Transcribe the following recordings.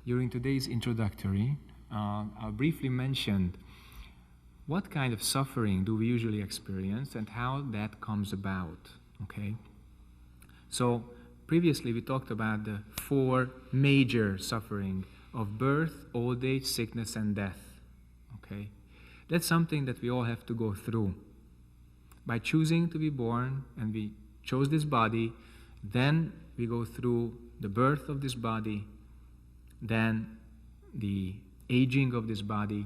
during today's introductory, I briefly mentioned what kind of suffering do we usually experience and how that comes about, okay? So previously we talked about the 4 major suffering of birth, old age, sickness, and death, okay? That's something that we all have to go through. By choosing to be born, and we chose this body, then we go through the birth of this body, then the aging of this body,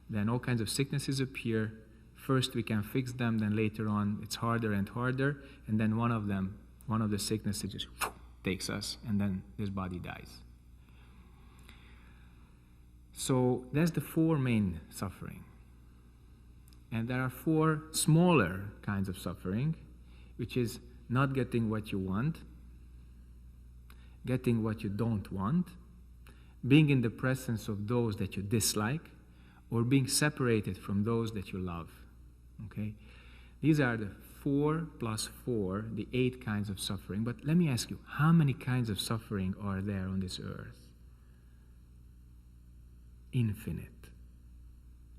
then all kinds of sicknesses appear. First we can fix them, then later on it's harder and harder, and then one of the sicknesses just takes us, and then this body dies. So that's the 4 main suffering. And there are 4 smaller kinds of suffering, which is not getting what you want, getting what you don't want, being in the presence of those that you dislike, or being separated from those that you love. Okay? These are the 4 plus 4, the 8 kinds of suffering. But let me ask you, how many kinds of suffering are there on this earth? Infinite.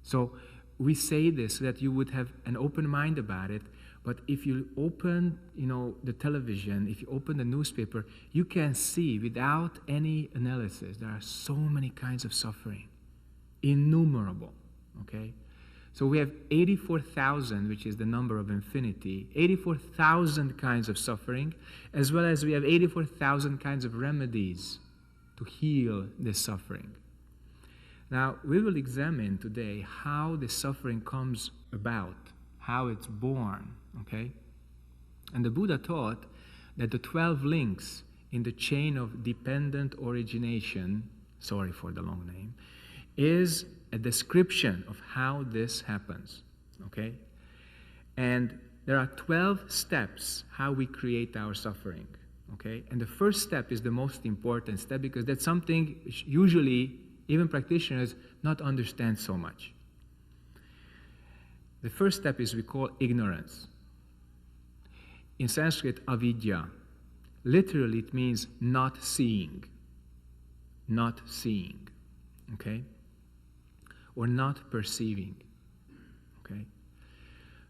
So we say this so that you would have an open mind about it, but if you open, the television, if you open the newspaper, you can see without any analysis, there are so many kinds of suffering. Innumerable, okay? So we have 84,000, which is the number of infinity, 84,000 kinds of suffering, as well as we have 84,000 kinds of remedies to heal this suffering. Now, we will examine today how this suffering comes about, how it's born, okay? And the Buddha taught that the 12 links in the chain of dependent origination, sorry for the long name, is a description of how this happens, okay? And there are 12 steps how we create our suffering, okay? And the first step is the most important step because that's something which usually even practitioners not understand so much. The first step is we call ignorance. In Sanskrit, avidya. Literally it means not seeing. Not seeing, okay? Or not perceiving, okay?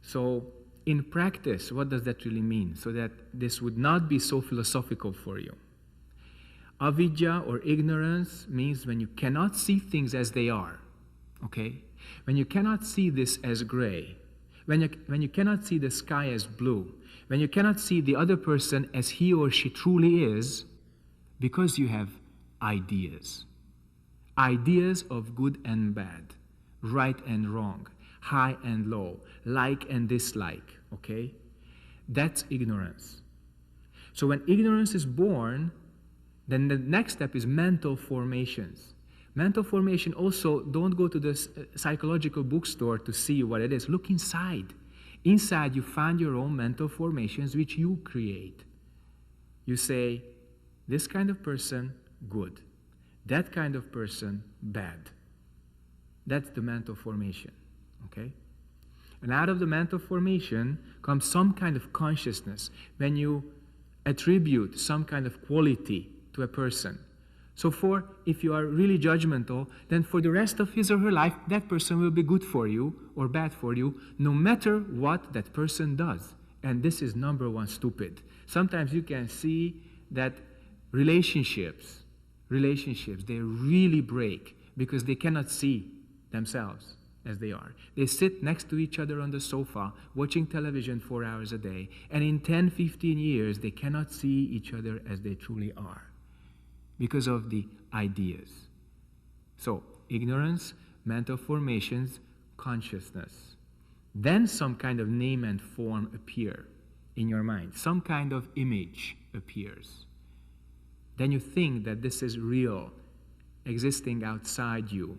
So in practice, what does that really mean? So that this would not be so philosophical for you. Avidya or ignorance means when you cannot see things as they are, okay? When you cannot see this as gray, when you cannot see the sky as blue, when you cannot see the other person as he or she truly is, because you have ideas. Ideas of good and bad, right and wrong, high and low, like and dislike, okay? That's ignorance. So when ignorance is born, then the next step is mental formations. Mental formation also, don't go to the psychological bookstore to see what it is. Look inside. Inside you find your own mental formations which you create. You say, this kind of person, good. That kind of person, bad. That's the mental formation, okay? And out of the mental formation comes some kind of consciousness when you attribute some kind of quality to a person. So if you are really judgmental, then for the rest of his or her life, that person will be good for you or bad for you, no matter what that person does. And this is number one, stupid. Sometimes you can see that relationships, they really break because they cannot see themselves as they are. They sit next to each other on the sofa, watching television 4 hours a day, and in 10, 15 years, they cannot see each other as they truly are because of the ideas. So, ignorance, mental formations, consciousness. Then some kind of name and form appear in your mind. Some kind of image appears. Then you think that this is real, existing outside you.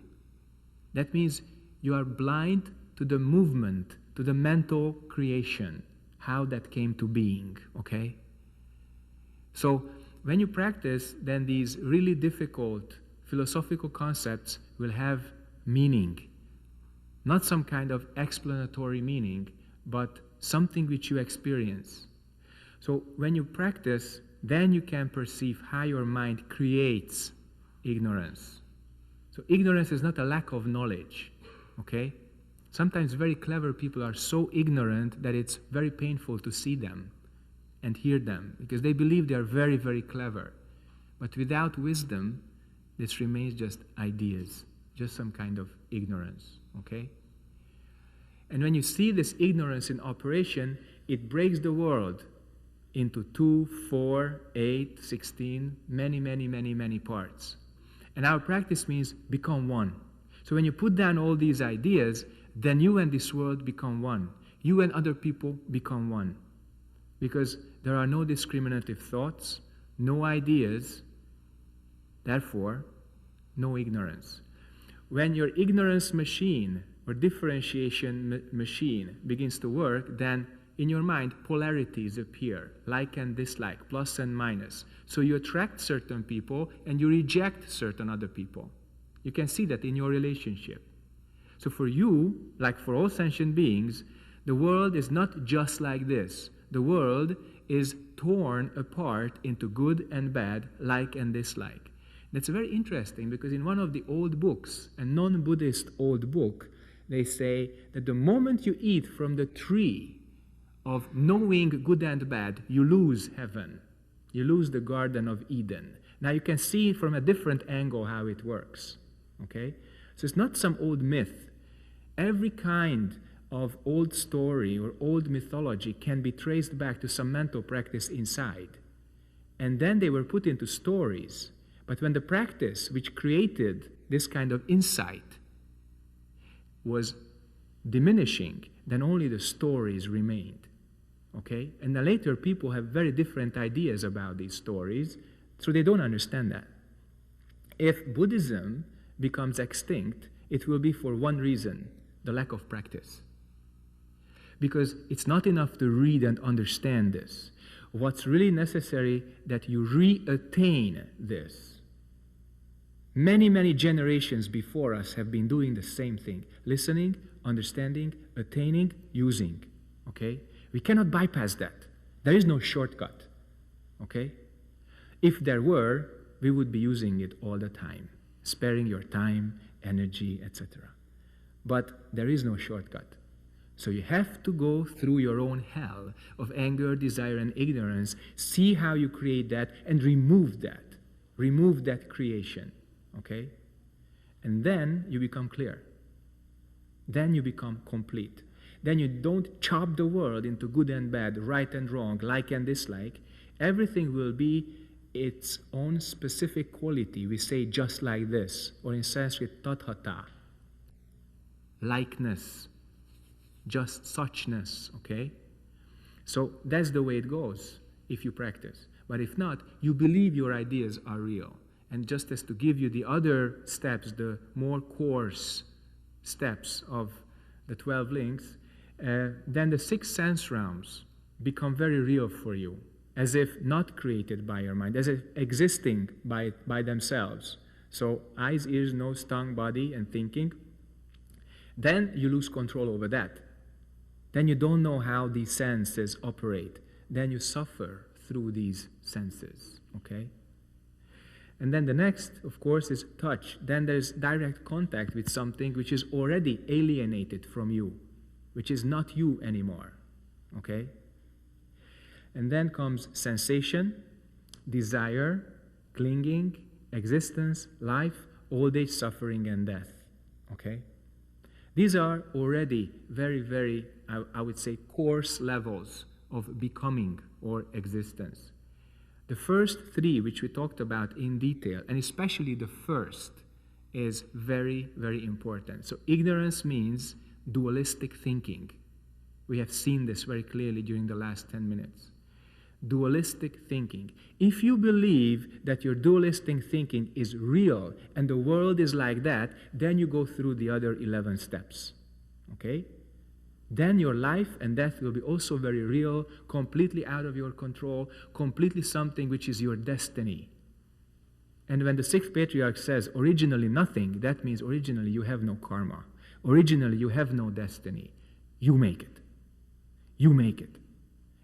That means you are blind to the movement, to the mental creation, how that came to being, okay? So when you practice, then these really difficult philosophical concepts will have meaning. Not some kind of explanatory meaning, but something which you experience. So when you practice, then you can perceive how your mind creates ignorance. So ignorance is not a lack of knowledge, okay? Sometimes very clever people are so ignorant that it's very painful to see them and hear them because they believe they are very, very clever. But without wisdom, this remains just ideas, just some kind of ignorance, okay? And when you see this ignorance in operation, it breaks the world into 2, 4, 8, 16, many parts. And our practice means become one. So when you put down all these ideas, then you and this world become one. You and other people become one. Because there are no discriminative thoughts, no ideas, therefore, no ignorance. When your ignorance machine or differentiation machine begins to work, then in your mind polarities appear, like and dislike, plus and minus. So you attract certain people and you reject certain other people. You can see that in your relationship. So for you, like for all sentient beings, the world is not just like this. The world is torn apart into good and bad, like and dislike. That's very interesting because in one of the old books, a non-Buddhist old book, they say that the moment you eat from the tree of knowing good and bad, you lose heaven. You lose the Garden of Eden. Now you can see from a different angle how it works. Okay? So it's not some old myth. Every kind of old story or old mythology can be traced back to some mental practice inside. And then they were put into stories. But when the practice which created this kind of insight was diminishing, then only the stories remained. Okay? And then later people have very different ideas about these stories, so they don't understand that. If Buddhism becomes extinct, it will be for one reason, the lack of practice. Because it's not enough to read and understand this. What's really necessary that you re-attain this. Many generations before us have been doing the same thing. Listening, understanding, attaining, using. Okay? We cannot bypass that. There is no shortcut. Okay? If there were, we would be using it all the time. Sparing your time, energy, etc. But there is no shortcut. So you have to go through your own hell of anger, desire, and ignorance, see how you create that, and remove that. Remove that creation. Okay? And then you become clear. Then you become complete. Then you don't chop the world into good and bad, right and wrong, like and dislike. Everything will be its own specific quality. We say just like this, or in Sanskrit, tathata. Likeness. Just suchness, okay? So that's the way it goes if you practice. But if not, you believe your ideas are real. And just as to give you the other steps, the more coarse steps of the 12 links, then the 6 sense realms become very real for you, as if not created by your mind, as if existing by themselves. So eyes, ears, nose, tongue, body, and thinking. Then you lose control over that. Then you don't know how these senses operate. Then you suffer through these senses, okay? And then the next, of course, is touch. Then there's direct contact with something which is already alienated from you, which is not you anymore, okay? And then comes sensation, desire, clinging, existence, life, old age, suffering, and death, okay? These are already very, I would say, coarse levels of becoming or existence. The first 3, which we talked about in detail, and especially the first, is very important. So ignorance means dualistic thinking. We have seen this very clearly during the last 10 minutes. Dualistic thinking. If you believe that your dualistic thinking is real and the world is like that, then you go through the other 11 steps. Okay? Then your life and death will be also very real, completely out of your control, completely something which is your destiny. And when the 6th patriarch says originally nothing, that means originally you have no karma. Originally you have no destiny. You make it. You make it.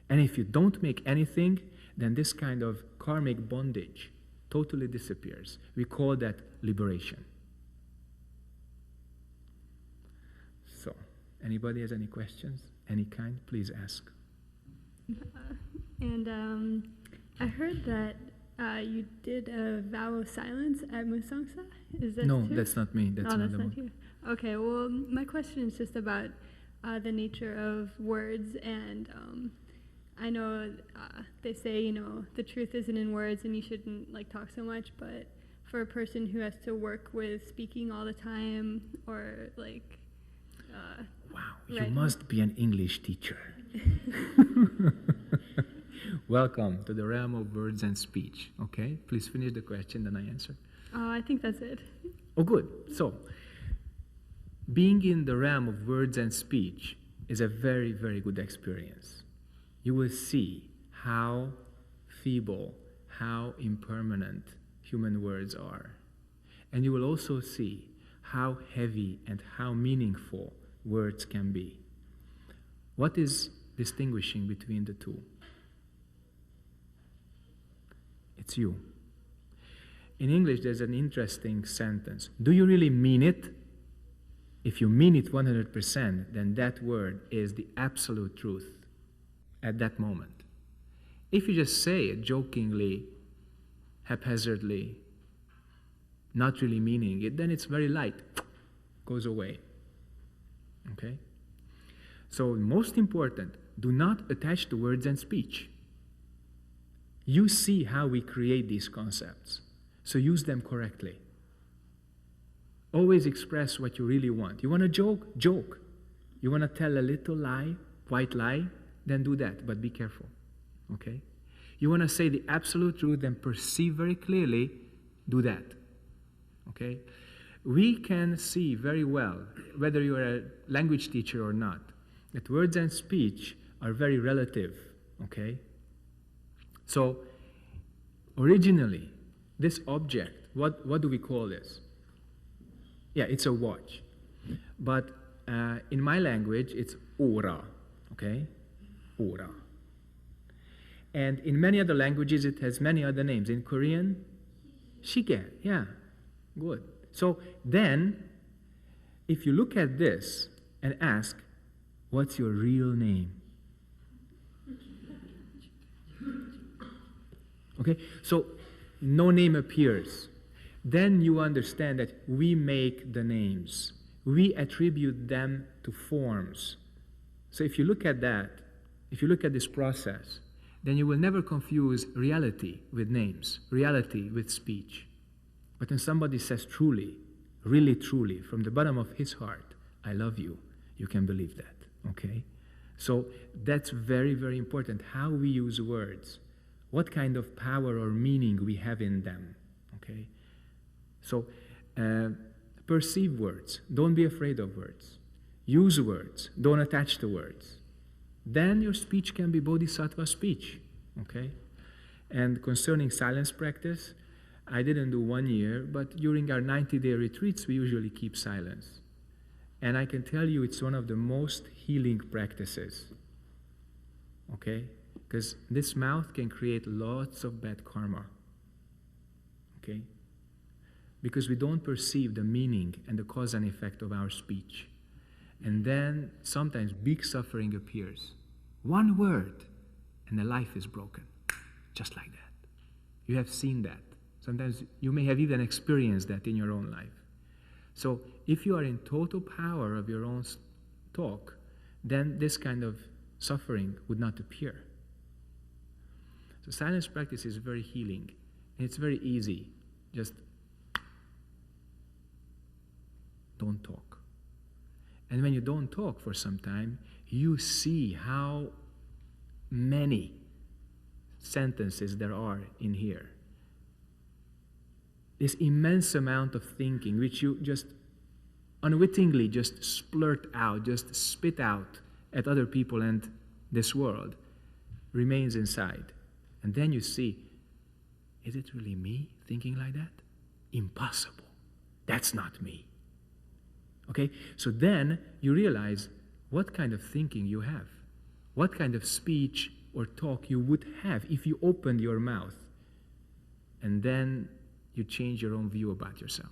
And if you don't make anything, then this kind of karmic bondage, totally disappears. We call that liberation. So, anybody has any questions? Any kind? Please ask. I heard that you did a vow of silence at Musangsa. Is that No, true? that's not me. That's that's another not one. you. Okay, well, my question is just about the nature of words, and I know they say, you know, the truth isn't in words and you shouldn't like talk so much, but for a person who has to work with speaking all the time, or like Wow, you right. must be an English teacher. Welcome to the realm of words and speech. Okay, please finish the question, then I answer. I think that's it. Oh, good. So, being in the realm of words and speech is a very, very good experience. You will see how feeble, how impermanent human words are. And you will also see how heavy and how meaningful words can be. What is distinguishing between the two? It's you. In English, there's an interesting sentence. Do you really mean it? If you mean it 100%, then that word is the absolute truth at that moment. If you just say it jokingly, haphazardly, not really meaning it, then it's very light, goes away. Okay? So, most important, do not attach to words and speech. You see how we create these concepts, so use them correctly. Always express what you really want. You want to joke? Joke. You want to tell a little lie, white lie? Then do that, but be careful. Okay? You want to say the absolute truth and perceive very clearly? Do that. Okay? We can see very well, whether you are a language teacher or not, that words and speech are very relative. Okay? So, originally, this object, what do we call this? Yeah, it's a watch. But in my language, it's ora. Okay? Ora. And in many other languages, it has many other names. In Korean, shige. Yeah, good. So then, if you look at this and ask, what's your real name? Okay, so no name appears. Then you understand that we make the names. We attribute them to forms. So if you look at that, if you look at this process, then you will never confuse reality with names, reality with speech. But when somebody says truly, really truly, from the bottom of his heart, I love you, you can believe that, okay? So that's very, very important, how we use words, what kind of power or meaning we have in them, okay? So perceive words, don't be afraid of words. Use words, don't attach to words. Then your speech can be bodhisattva speech, okay? And concerning silence practice, I didn't do 1 year, but during our 90-day retreats, we usually keep silence. And I can tell you it's one of the most healing practices, okay? Because this mouth can create lots of bad karma, okay? Because we don't perceive the meaning and the cause and effect of our speech. And then sometimes big suffering appears. One word, and the life is broken, just like that. You have seen that. Sometimes you may have even experienced that in your own life. So if you are in total power of your own talk, then this kind of suffering would not appear. So silence practice is very healing, and it's very easy. Just don't talk. And when you don't talk for some time, you see how many sentences there are in here. This immense amount of thinking, which you just unwittingly just splurt out, just spit out at other people and this world, remains inside. And then you see, is it really me thinking like that? Impossible. That's not me. Okay? So then you realize what kind of thinking you have, what kind of speech or talk you would have if you opened your mouth And then you change your own view about yourself,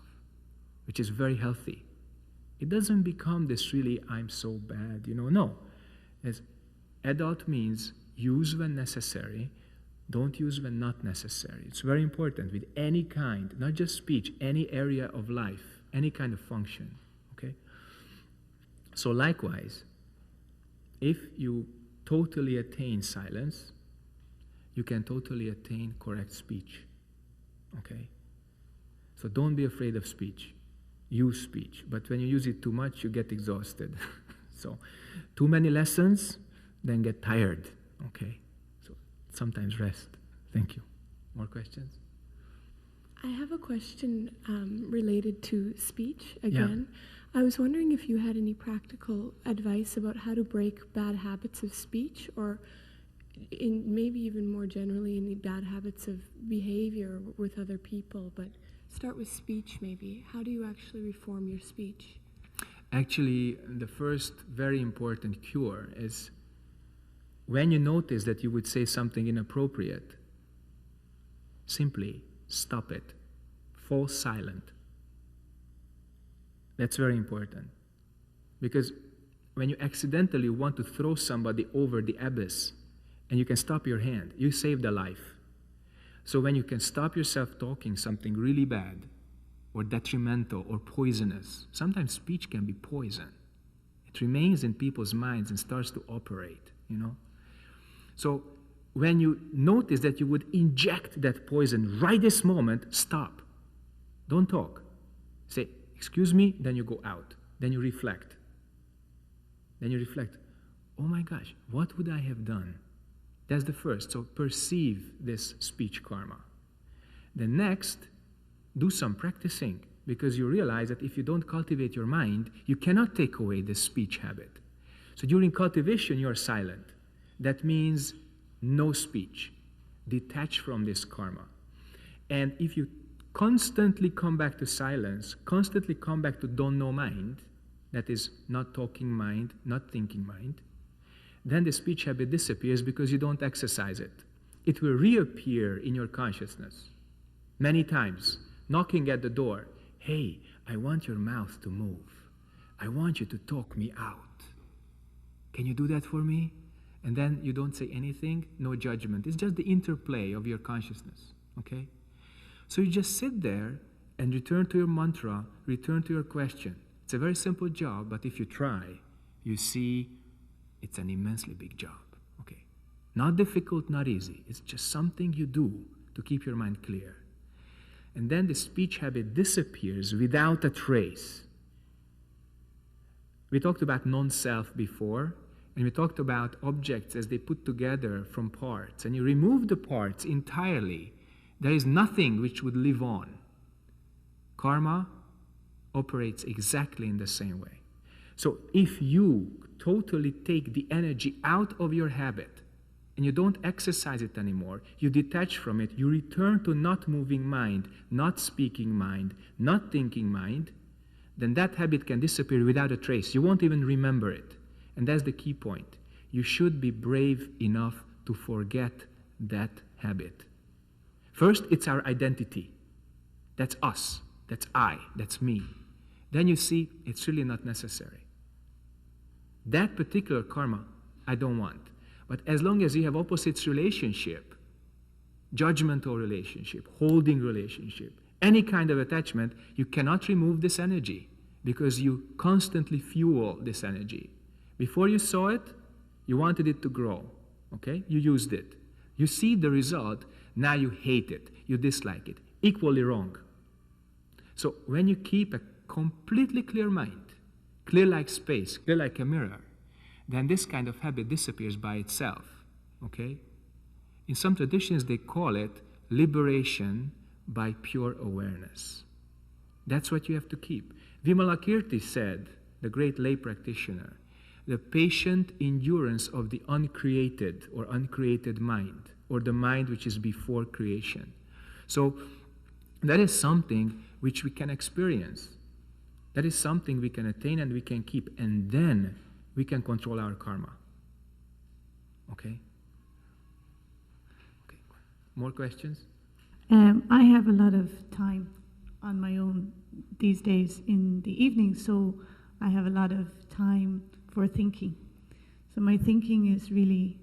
which is very healthy. It doesn't become this really, I'm so bad, no. As adult means use when necessary, don't use when not necessary. It's very important with any kind, not just speech, any area of life, any kind of function, okay? So likewise, if you totally attain silence, you can totally attain correct speech, okay? So don't be afraid of speech. Use speech. But when you use it too much, you get exhausted. So too many lessons, then get tired, okay? So sometimes rest. Thank you. More questions? I have a question related to speech again. Yeah. I was wondering if you had any practical advice about how to break bad habits of speech, or maybe even more generally any bad habits of behavior with other people, but start with speech maybe. How do you actually reform your speech? Actually, the first very important cure is when you notice that you would say something inappropriate, simply stop it. Fall silent. That's very important. Because when you accidentally want to throw somebody over the abyss and you can stop your hand, you saved a life. So when you can stop yourself talking something really bad or detrimental or poisonous, sometimes speech can be poison. It remains in people's minds and starts to operate, So when you notice that you would inject that poison right this moment, stop. Don't talk. Say, excuse me, then you go out. Then you reflect. Oh my gosh, what would I have done? That's the first. So perceive this speech karma. The next, do some practicing, because you realize that if you don't cultivate your mind, you cannot take away this speech habit. So during cultivation, you are silent. That means no speech. Detach from this karma. And if you constantly come back to silence, constantly come back to don't know mind, that is not talking mind, not thinking mind, then the speech habit disappears because you don't exercise it. It will reappear in your consciousness many times, knocking at the door. Hey, I want your mouth to move. I want you to talk me out. Can you do that for me? And then you don't say anything, no judgment. It's just the interplay of your consciousness, okay? So you just sit there and return to your mantra, return to your question. It's a very simple job, but if you try, you see it's an immensely big job, okay? Not difficult, not easy. It's just something you do to keep your mind clear. And then the speech habit disappears without a trace. We talked about non-self before, and we talked about objects as they put together from parts. And you remove the parts entirely, there is nothing which would live on. Karma operates exactly in the same way. So if you totally take the energy out of your habit and you don't exercise it anymore, you detach from it, you return to not moving mind, not speaking mind, not thinking mind, then that habit can disappear without a trace. You won't even remember it. And that's the key point. You should be brave enough to forget that habit. First, it's our identity. That's us. That's I. That's me. Then you see it's really not necessary. That particular karma, I don't want. But as long as you have opposites relationship, judgmental relationship, holding relationship, any kind of attachment, you cannot remove this energy because you constantly fuel this energy. Before you saw it, you wanted it to grow, okay? You used it. You see the result, now you hate it, you dislike it. Equally wrong. So when you keep a completely clear mind, clear like space, clear like a mirror, then this kind of habit disappears by itself, okay? In some traditions, they call it liberation by pure awareness. That's what you have to keep. Vimalakirti said, the great lay practitioner, the patient endurance of the uncreated or uncreated mind, or the mind which is before creation. So that is something which we can experience. That is something we can attain and we can keep, and then we can control our karma. Okay? Okay. More questions? I have a lot of time on my own these days in the evening, so I have a lot of time for thinking. So my thinking is really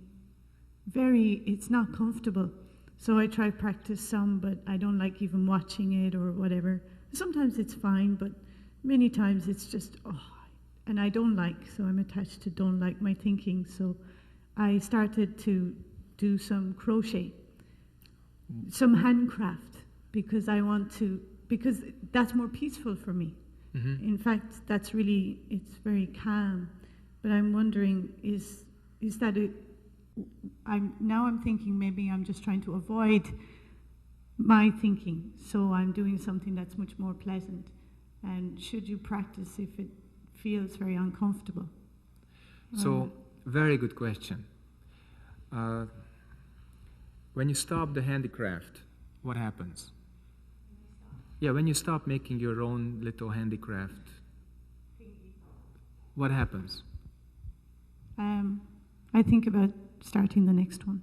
it's not comfortable. So I try practice some, but I don't like even watching it or whatever. Sometimes it's fine, but many times it's just, and I don't like, so I'm attached to don't like my thinking. So I started to do some crochet, some handcraft, because because that's more peaceful for me. Mm-hmm. In fact, it's very calm. But I'm wondering, is that I'm thinking maybe I'm just trying to avoid my thinking, so I'm doing something that's much more pleasant. And should you practice if it feels very uncomfortable? So, very good question. When you stop the handicraft, what happens? Yeah, when you stop making your own little handicraft, what happens? I think about starting the next one.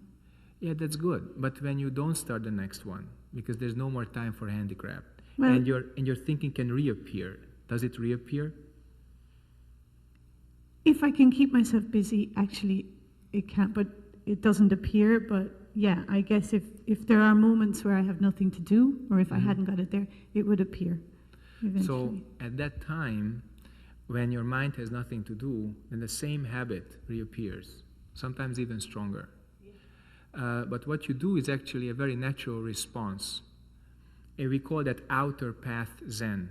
Yeah, that's good. But when you don't start the next one, because there's no more time for handicraft, Well, and your thinking can reappear. Does it reappear? if I can keep myself busy, actually, it can, but it doesn't appear. But yeah, I guess if there are moments where I have nothing to do, or if I hadn't got it there, it would appear eventually. So at that time, when your mind has nothing to do, then the same habit reappears, sometimes even stronger. But what you do is actually a very natural response. And we call that outer path Zen.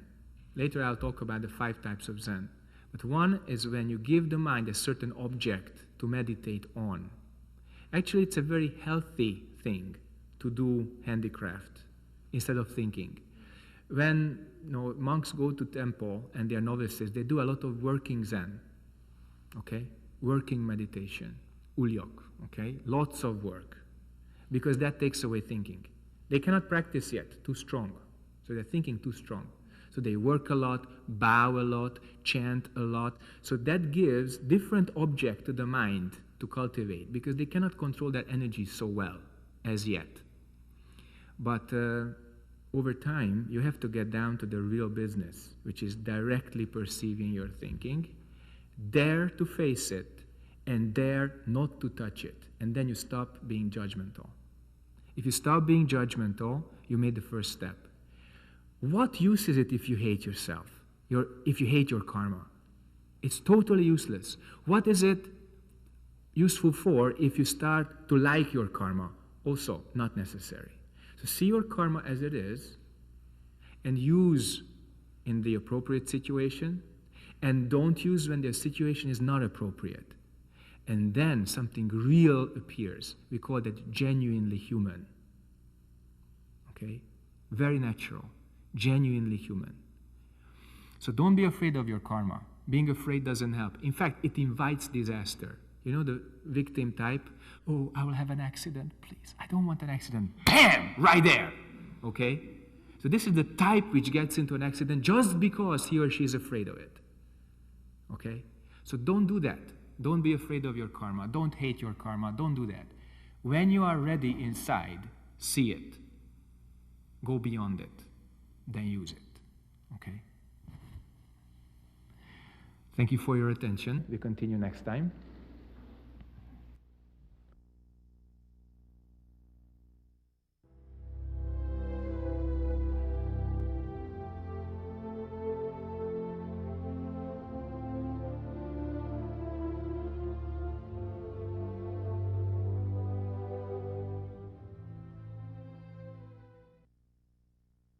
Later I'll talk about the 5 types of Zen. But one is when you give the mind a certain object to meditate on. Actually, it's a very healthy thing to do handicraft instead of thinking. When monks go to temple and they are novices, they do a lot of working Zen, okay? Working meditation, ulyok, okay? Lots of work, because that takes away thinking. They cannot practice yet, too strong. So they're thinking too strong. So they work a lot, bow a lot, chant a lot. So that gives different object to the mind to cultivate, because they cannot control that energy so well as yet. But over time, you have to get down to the real business, which is directly perceiving your thinking, dare to face it, and dare not to touch it. And then you stop being judgmental. If you stop being judgmental, you made the first step. What use is it if you hate yourself? If you hate your karma? It's totally useless. What is it useful for if you start to like your karma? Also, not necessary. So see your karma as it is, and use in the appropriate situation, and don't use when the situation is not appropriate. And then something real appears. We call that genuinely human. Okay? Very natural. Genuinely human. So don't be afraid of your karma. Being afraid doesn't help. In fact, it invites disaster. You know the victim type? Oh, I will have an accident, please. I don't want an accident. Bam! Right there. Okay? So this is the type which gets into an accident just because he or she is afraid of it. Okay? So don't do that. Don't be afraid of your karma. Don't hate your karma. Don't do that. When you are ready inside, see it. Go beyond it. Then use it. Okay? Thank you for your attention. We continue next time.